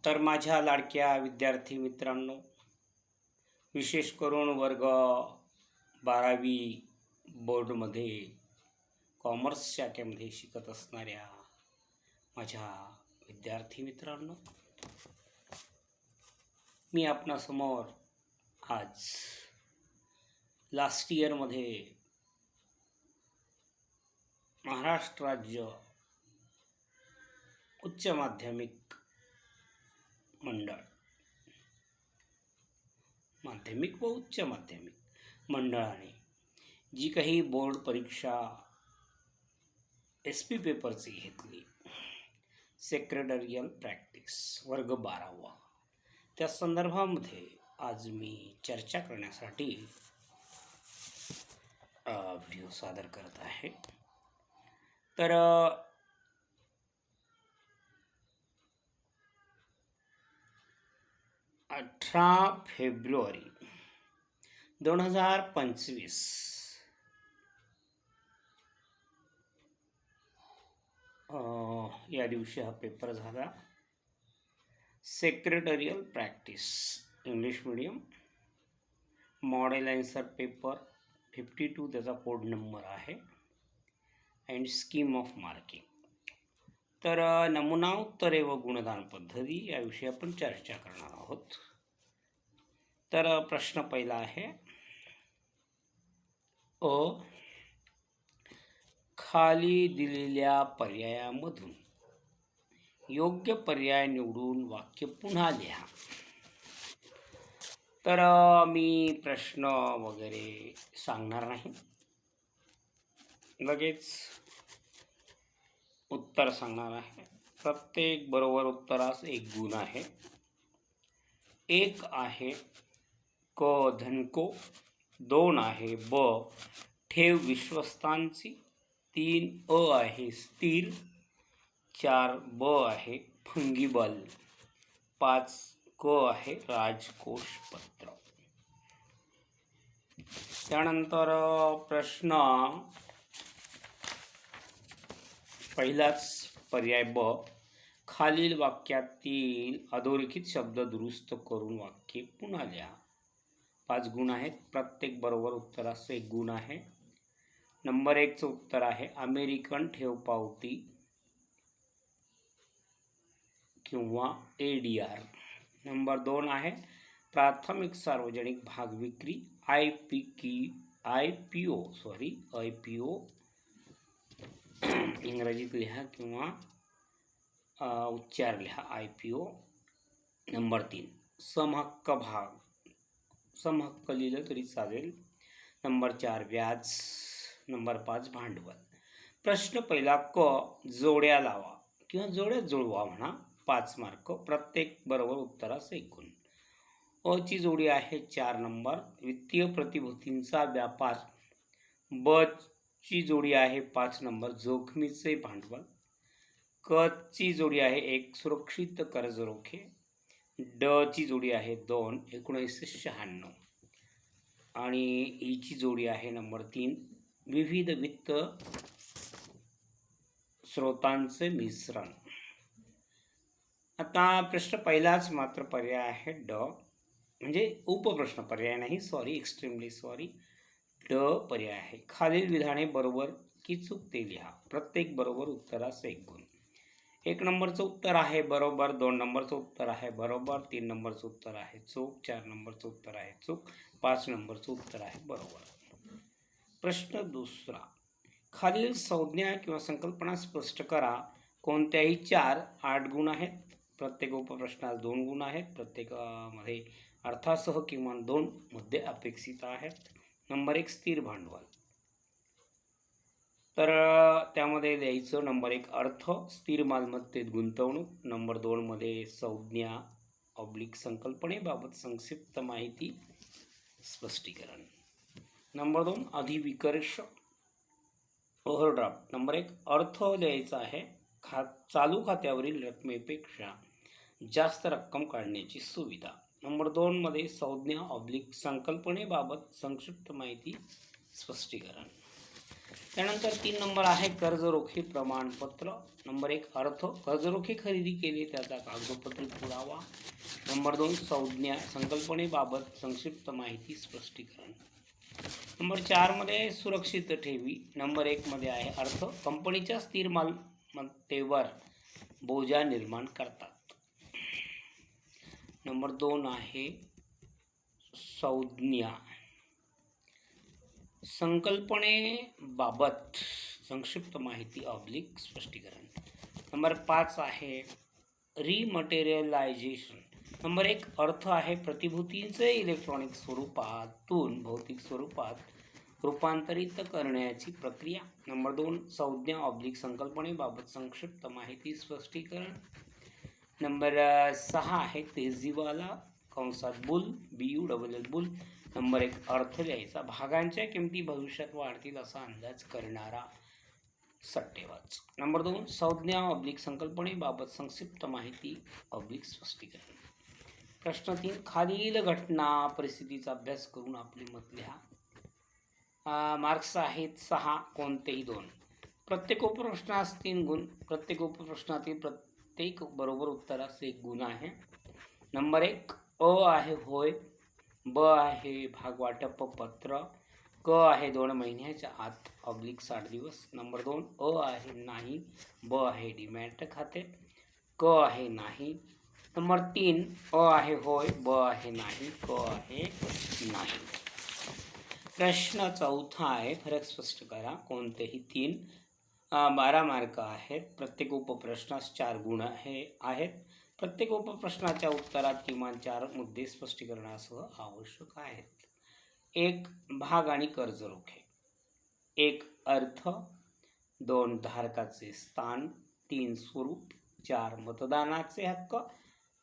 तर माझ्या लाडक्या विद्यार्थी मित्रांनो, विशेष करून वर्ग 12वी बोर्डमध्ये कॉमर्स शाखेमध्ये शिकत असणाऱ्या माझ्या विद्यार्थी मित्रांनो, मी आपणासमोर आज लास्ट इयरमध्ये महाराष्ट्र राज्य उच्च माध्यमिक मंडळ, माध्यमिक व उच्च माध्यमिक मंडळाने जी काही बोर्ड परीक्षा SP पेपरची घेतली, सेक्रेटरियल प्रॅक्टिस वर्ग 12वा, त्या संदर्भामध्ये आज मी चर्चा करण्यासाठी व्हिडिओ सादर करत आहे. तर 18 फेब्रुवारी 2025 या दिवशी हा पेपर झाला. Secretarial practice English medium, model answer paper 52 त्याचा कोड नंबर आहे, अँड स्कीम ऑफ मार्किंग. तर नमुना उत्तरे व गुणदान पद्धती याविषयी आपण चर्चा करणार आहोत. तर प्रश्न पहिला आहे, खाली दिलेल्या पर्यायामधून योग्य पर्याय निवडून वाक्य पुन्हा लिहा. तर मी प्रश्न वगैरे सांगणार नाही, लगेच उत्तर सांगणार आहे. प्रत्येक बरोबर उत्तरास 1 गुण आहे. 1 आहे क धनको, 2 आहे ब ठेव विश्वस्तांची, 3 आहे स्थिर, 4 ब आहे फंगिबल, 5 क आहे राजकोषपत्र. त्यानंतर प्रश्न पहिलाच पर्याय ब, खालील वाक्यातील अधोरेखित शब्द दुरुस्त करून वाक्य पुन्हा लिहा. 5 गुण आहेत. प्रत्येक बरोबर उत्तरास 1 गुण आहे. नंबर 1चं उत्तर आहे अमेरिकन ठेवपावती किंवा ADR. नंबर 2 आहे प्राथमिक सार्वजनिक भाग विक्री IPO. इंग्रजीत लिहा किंवा उच्चार लिहा IPO. नंबर 3 समहक्क भाग, समहक्क लिहिलं तरी चालेल. नंबर 4 व्याज. नंबर 5 भांडवल. प्रश्न पहिला क, जोड्या लावा किंवा जोड्या जुळवा म्हणा, 5 मार्क. प्रत्येक बरोबर उत्तरास 1 गुण. अ ची जोडी आहे 4 नंबर, वित्तीय प्रतिभूतींचा व्यापार. ब ची जोडी आहे 5 नंबर, जोखमीचे भांडवल. क ची जोडी आहे 1, सुरक्षित कर्ज रोखे. ड ची जोडी आहे 2, 1996. आणि ई ची जोडी आहे नंबर 3, विविध वित्त स्रोतांचे मिश्रण. आता प्रश्न पहिलाच मात्र पर्याय आहे ड, म्हणजे उपप्रश्न पर्याय नाही, एक्स्ट्रीमली सॉरी. ड पर्याय आहे. खालील विधाने बरोबर की चूक ते लिहा. प्रत्येक बरोबर उत्तरास 1 गुण. 1 नंबरचं उत्तर आहे बरोबर, 2 नंबरचं उत्तर आहे बरोबर, 3 नंबरचं उत्तर आहे चूक, 4 नंबरचं उत्तर आहे चूक, 5 नंबरचं उत्तर आहे बरोबर. प्रश्न दुसरा, खालील संज्ञा किंवा संकल्पना स्पष्ट करा. कोणत्याही 4 8 गुण आहेत. प्रत्येक उपप्रश्नास 2 गुण आहेत. प्रत्येकामध्ये अर्थासह किमान 2 मुद्दे अपेक्षित आहेत. नंबर 1 स्थिर भांडवल. तर त्यामध्ये द्यायचं नंबर 1 अर्थ, स्थिर मालमत्तेत गुंतवणूक. नंबर 2 मध्ये संज्ञा ऑब्लिक संकल्पनेबाबत संक्षिप्त माहिती स्पष्टीकरण. Number 2 अधिविकर्ष overdraft. नंबर 1 अर्थ द्यायचा आहे चालू खात्यावरील रकमेपेक्षा जास्त रक्कम काढण्याची सुविधा. नंबर 2 मध्ये संज्ञा ऑब्लिक संकल्पनेबाबत संक्षिप्त माहिती स्पष्टीकरण. त्यानंतर 3 नंबर आहे कर्जरोखे प्रमाणपत्र. नंबर 1 अर्थ, कर्जरोखे खरेदी केली त्याचा कागदोपत्री पुरावा. नंबर 2 संज्ञा, संकल्पनेबाबत संक्षिप्त माहिती स्पष्टीकरण. नंबर 4 मध्ये सुरक्षित ठेवी. नंबर 1 मध्ये आहे अर्थ, कंपनीच्या स्थिर मालमत्तेवर बोजा निर्माण करतात. नंबर 2 आहे संज्ञा, संकल्पनेबाबत संक्षिप्त माहिती ऑब्लिक स्पष्टीकरण. नंबर 5 आहे रिमटेरियलायझेशन. नंबर 1 अर्थ आहे प्रतिभूतींचे इलेक्ट्रॉनिक स्वरूपातून भौतिक स्वरूपात रूपांतरित करण्याची प्रक्रिया. नंबर 2 संज्ञा ऑब्लिक संकल्पनेबाबत संक्षिप्त माहिती स्पष्टीकरण. नंबर 6 आहे तेजीवाला कंसात बुल BULL बुल. नंबर 1 अर्थ द्यायचा, भागांच्या किमती भविष्यात वाढतील असा अंदाज करणारा सट्टेबाज. नंबर 2 संज्ञा ऑब्लिक संकल्पनेबाबत संक्षिप्त माहिती ऑब्लिक स्पष्टीकरण. प्रश्न 3 खालील घटना परिस्थितीचा अभ्यास करून आपले मत लिहा. मार्क्स आहेत 6, कोणतेही 2. प्रत्येक उपप्रश्नास 3 गुण, प्रत्येक उपप्रश्नातील प्रत्येक बरोबर उत्तरास 1 गुण आहे. नंबर 1 अ आहे होय, ब आहे भागवाटप पत्र, क आहे 2 महिन्याच्या आत ऑब्लिक 60 दिवस. नंबर 2 अ आहे नाही, ब आहे डीमॅट खाते, क आहे नाही. नंबर 3 अ आहे होय, ब आहे नाही, क आहे नाही. प्रश्न 4 आहे फरक स्पष्ट करा, कोणतेही 3. 12 मार्क आहेत. प्रत्येक उपप्रश्नास 4 गुण आहेत. प्रत्येक उपप्रश्नाच्या उत्तरात किमान 4 मुद्दे स्पष्टीकरणासह आवश्यक आहेत. 1 भाग आणि कर्जरोखे. 1 अर्थ, 2 धारकाचे स्थान, 3 स्वरूप, 4 मतदानाचे हक्क,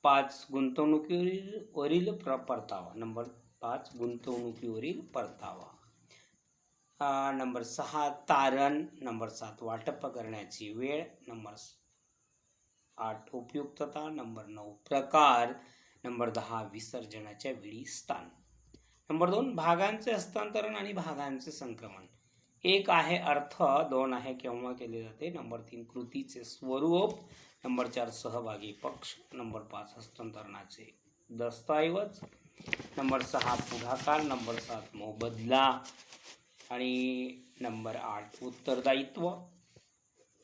5 गुंतवणुकीवरील परतावा. नंबर 5 गुंतवणुकीवरील परतावा. नंबर 6 तारण. नंबर 7 वाटप करण्याची वेळ. नंबर 8 उपयुक्तता. नंबर 9 प्रकार. नंबर 10 विसर्जनाच्या वेळी स्थान. नंबर 2 भागांचे हस्तांतरण आणि भागांचे संक्रमण. 1 आहे अर्थ, 2 आहे केव्हा केले जाते. नंबर 3 कृतीचे स्वरूप. नंबर 4 सहभागी पक्ष. नंबर 5 हस्तांतरणाचे दस्तऐवज. नंबर 6 पुढाकार. नंबर 7 मोबदला आणि नंबर 8 उत्तरदायित्व.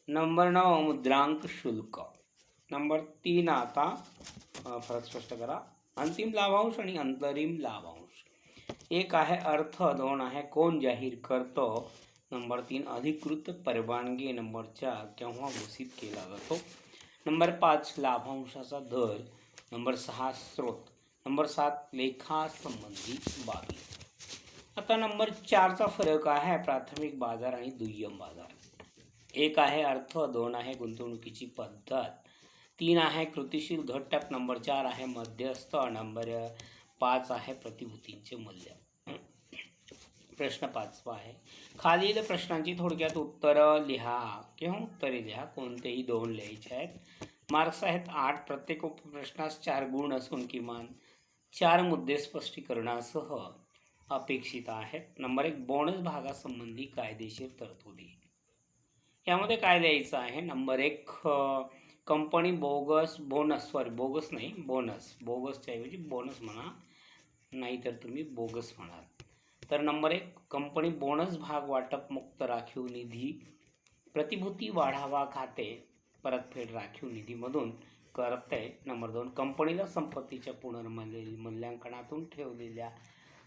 नंबर 9 मुद्रांक शुल्क. नंबर 3 आता फरक स्पष्ट करा, अंतिम लाभांश आणि अंतरिम लाभांश. 1 आहे अर्थ, 2 आहे कोण जाहीर करतो. नंबर 3 अधिकृत परवानगी. नंबर 4 केव्हा घोषित केला जातो. नंबर 5 लाभांशाचा दर. नंबर 6 स्रोत. नंबर 7 लेखासंबंधी बाबी. आता नंबर 4चा फरक आहे प्राथमिक बाजार आणि दुय्यम बाजार. 1 आहे अर्थ, 2 आहे गुंतवणुकीची पद्धत, 3 आहे कृतिशील घटक, नंबर 4 आहे मध्यस्थ, नंबर 5 आहे प्रतिभूतींचे मूल्य. प्रश्न 5 आहे खालील प्रश्नांची थोडक्यात उत्तरं लिहा किंवा उत्तरे लिहा, कोणतेही 2 लिहायचे आहेत. मार्क्स आहेत 8. प्रत्येक उपप्रश्नास 4 गुण असून किमान 4 मुद्दे स्पष्टीकरणासह अपेक्षित आहेत. नंबर 1 बोनस भागासंबंधी कायदेशीर तरतुदी. यामध्ये काय द्यायचं आहे. नंबर 1 कंपनी बोगसच्या ऐवजी बोनस म्हणा, नाहीतर तुम्ही बोगस म्हणाल. तर नंबर 1 कंपनी बोनस भाग वाटप मुक्त राखीव निधी प्रतिभूती वाढावा खाते परतफेड राखीव निधीमधून करते. नंबर 2 कंपनीला संपत्तीच्या पुनर्मूल्यांकनातून ठेवलेल्या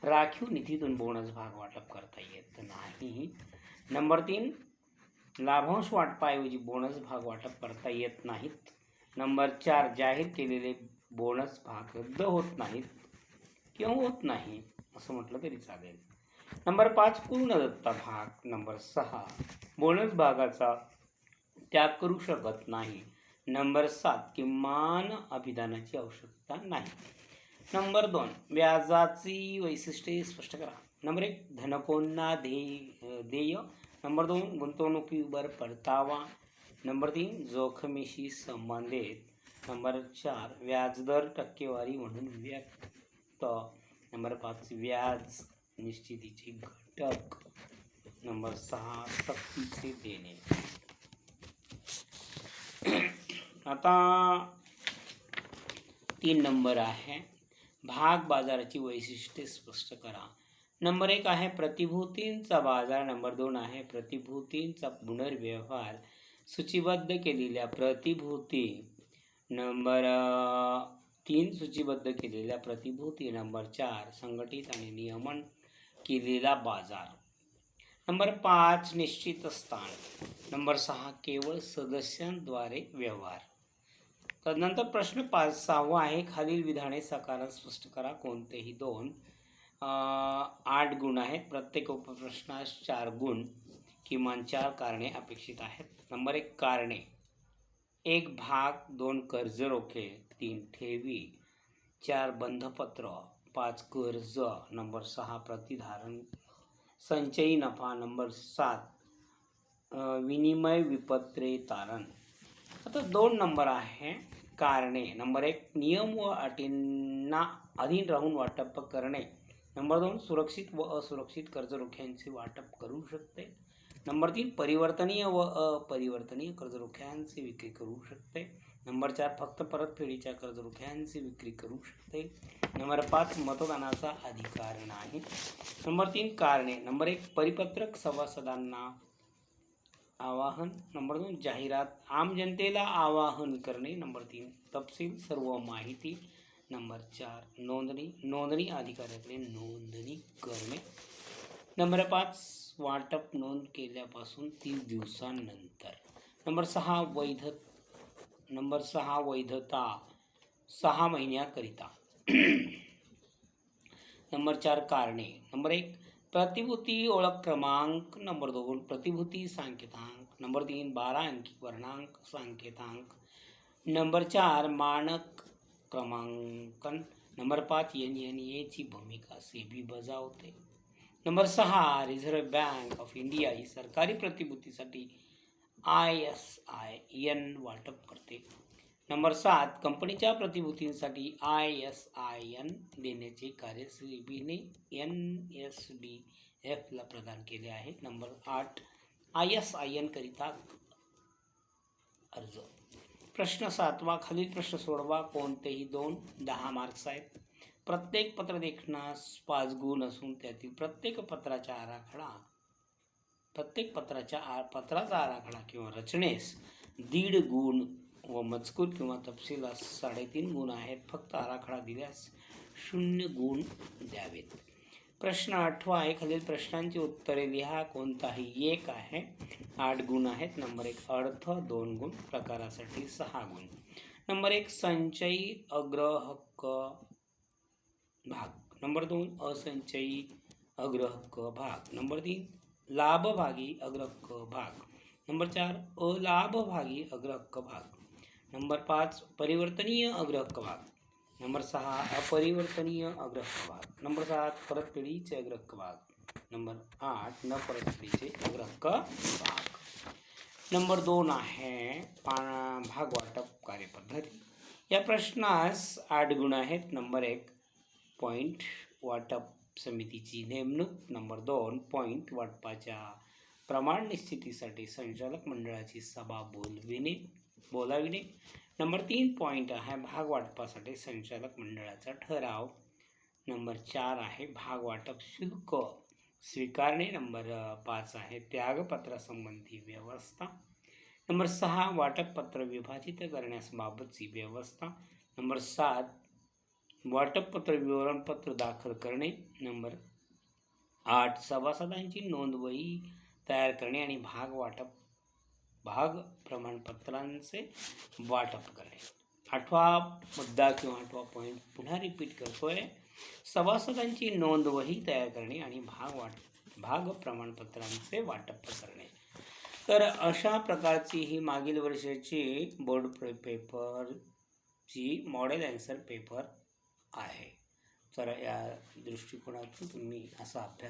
राखीव निधीतून बोनस भाग वाटप करता येत नाही. नंबर 3 लाभांश वाटपाऐवजी बोनस भाग वाटप करता येत नाहीत. नंबर 4 जाहीर केलेले बोनस भाग रद्द होत नाहीत किंवा होत नाही असं म्हटलं तरी चालेल. नंबर 5 पूर्ण दत्ता भाग. नंबर 6 बोनस भागाचा त्याग करू शकत नाही. नंबर 7 किमान अभिदानाची आवश्यकता नाही. नंबर 2 व्याजाची वैशिष्ट्ये स्पष्ट करा. नंबर 1 धनकोंना देय. नंबर 2 गुंतवणुकीवर परतावा. नंबर 3 जोखमीशी संबंधित. नंबर 4 व्याजदर टक्केवारी म्हणून व्यक्त. नंबर 5 व्याज निश्चितीचे घटक. नंबर 6 सक्तीचे देणे. आता 3 नंबर आहे भाग बाजाराची वैशिष्ट्ये स्पष्ट करा. नंबर 1 आहे प्रतिभूतींचा बाजार. नंबर 2 आहे प्रतिभूतींचा पुनर्व्यवहार. सूचीबद्ध केलेल्या प्रतिभूती. नंबर 3 सूचीबद्ध केलेल्या प्रतिभूती. नंबर 4 संघटित आणि नियमन केलेला बाजार. नंबर 5 निश्चित स्थान. नंबर 6 केवळ सदस्यांद्वारे व्यवहार. तदनंतर प्रश्न 6वा आहे खालील विधाने साकारात स्पष्ट करा. कोणतेही 2. 8 गुण आहेत. प्रत्येक उपप्रश्नास 4 गुण. किमान 4 कारणे अपेक्षित आहेत. नंबर 1 कारणे. 1 भाग. 2 कर्ज रोखे. 3 ठेवी. 4 बंधपत्र. 5 कर्ज. नंबर 6 प्रतिधारण संचयी नफा. नंबर 7 विनिमय विपत्रे तारण. आता 2 नंबर आहे कारणे. नंबर 1 नियम व अटींना अधीन राहून वाटप करणे. नंबर 2 सुरक्षित व असुरक्षित कर्जरोख्यांचे वाटप करू शकते. नंबर 3 परिवर्तनीय व अपरिवर्तनीय कर्जरोख्यांची विक्री करू शकते. नंबर 4 फक्त परतफेडीच्या कर्जरोख्यांची विक्री करू शकते. नंबर 5 मतदानाचा अधिकार नाही. नंबर 3 कारणे. नंबर 1 परिपत्रक सभासदांना आवाहन. नंबर 2 जाहिरात आम जनतेला आवाहन करणे. नंबर 3 तपशील सर्व माहिती. नंबर 4 नोंदणी अधिकाऱ्याकडे नोंदणी करणे. नंबर 5 वाटप नोंद केल्यापासून 30 दिवसांनंतर. नंबर 6 वैधता 6 महिन्याकरिता. नंबर 4 कारणे. नंबर 1 प्रतिभूती ओळख क्रमांक. नंबर 2 प्रतिभूती सांकेतांक. नंबर 3 12 अंकी वर्णांक सांकेतांक. नंबर 4 मानक क्रमांकन. नंबर 5 NNA ची भूमिका सेबी बजावते. Number 6 Reserve Bank of India ही सरकारी प्रतिभूतीसाठी ISIN वाटप करते. नंबर 7 कंपनीच्या प्रतिभूतींसाठी ISIN देण्याचे कार्य सेबीने NSDF ला प्रदान केले आहे. नंबर 8 ISIN करिता अर्ज. प्रश्न 7वा खालील प्रश्न सोडवा. कोणतेही 2. 10 मार्क्स आहेत. प्रत्येक पत्र देखण्यास 5 गुण असून त्यातील प्रत्येक पत्राचा आराखडा किंवा रचनेस 1.5 गुण व मजकूर किंवा तपशिलास 3.5 गुण आहेत. फक्त आराखडा दिल्यास 0 गुण द्यावेत. प्रश्न 8वा आहे खालील प्रश्नांची उत्तरे लिहा. कोणताही 1 आहे. 8 गुण आहेत. नंबर 1 अर्थ 2 गुण. प्रकारासाठी 6 गुण. नंबर 1 संचयी अग्रहक्क भाग. नंबर 2 असंचयी अग्रहक्क भाग. नंबर 3 लाभभागी अग्रहक्क भाग. नंबर 4 अलाभभागी अग्रहक्क भाग. नंबर 5 परिवर्तनीय अग्रहक्क भाग. नंबर 6 अपरिवर्तनीय अग्रहक्क भाग. नंबर 7 परतफेडीचे अग्रहक्क भाग. नंबर 8 न परतफेडीचे अग्रहक्क भाग. नंबर 2 आहे भाग वाटप कार्यपद्धती. या प्रश्नास 8 गुण आहेत. नंबर 1 पॉईंट वाटप समितीची नेमणूक. नंबर 2 पॉईंट वाटपाच्या प्रमाण निश्चितीसाठी संचालक मंडळाची सभा बोलाविणे. नंबर 3 पॉईंट आहे भाग वाटपासाठी संचालक मंडळाचा ठराव. नंबर 4 आहे भाग वाटप शुल्क स्वीकारणे. नंबर 5 आहे त्यागपत्रासंबंधी व्यवस्था. नंबर 6 वाटपपत्र विभाजित करण्याबाबतची व्यवस्था. नंबर 7 वाटपपत्र विवरणपत्र दाखल करणे. नंबर 8 सभासदांची नोंदवही तयार करणे आणि भाग प्रमाणपत्रांचे वाटप करणे. 8वा मुद्दा किंवा 8वा पॉईंट पुन्हा रिपीट करतोय. सभासदांची नोंदवही तयार करणे आणि भाग प्रमाणपत्रांचे वाटप करणे. तर अशा प्रकारची ही मागील वर्षाची बोर्ड पेपरची मॉडेल आन्सर पेपर आहे. तर या दृष्टिकोनातून तुम्ही असा अभ्यास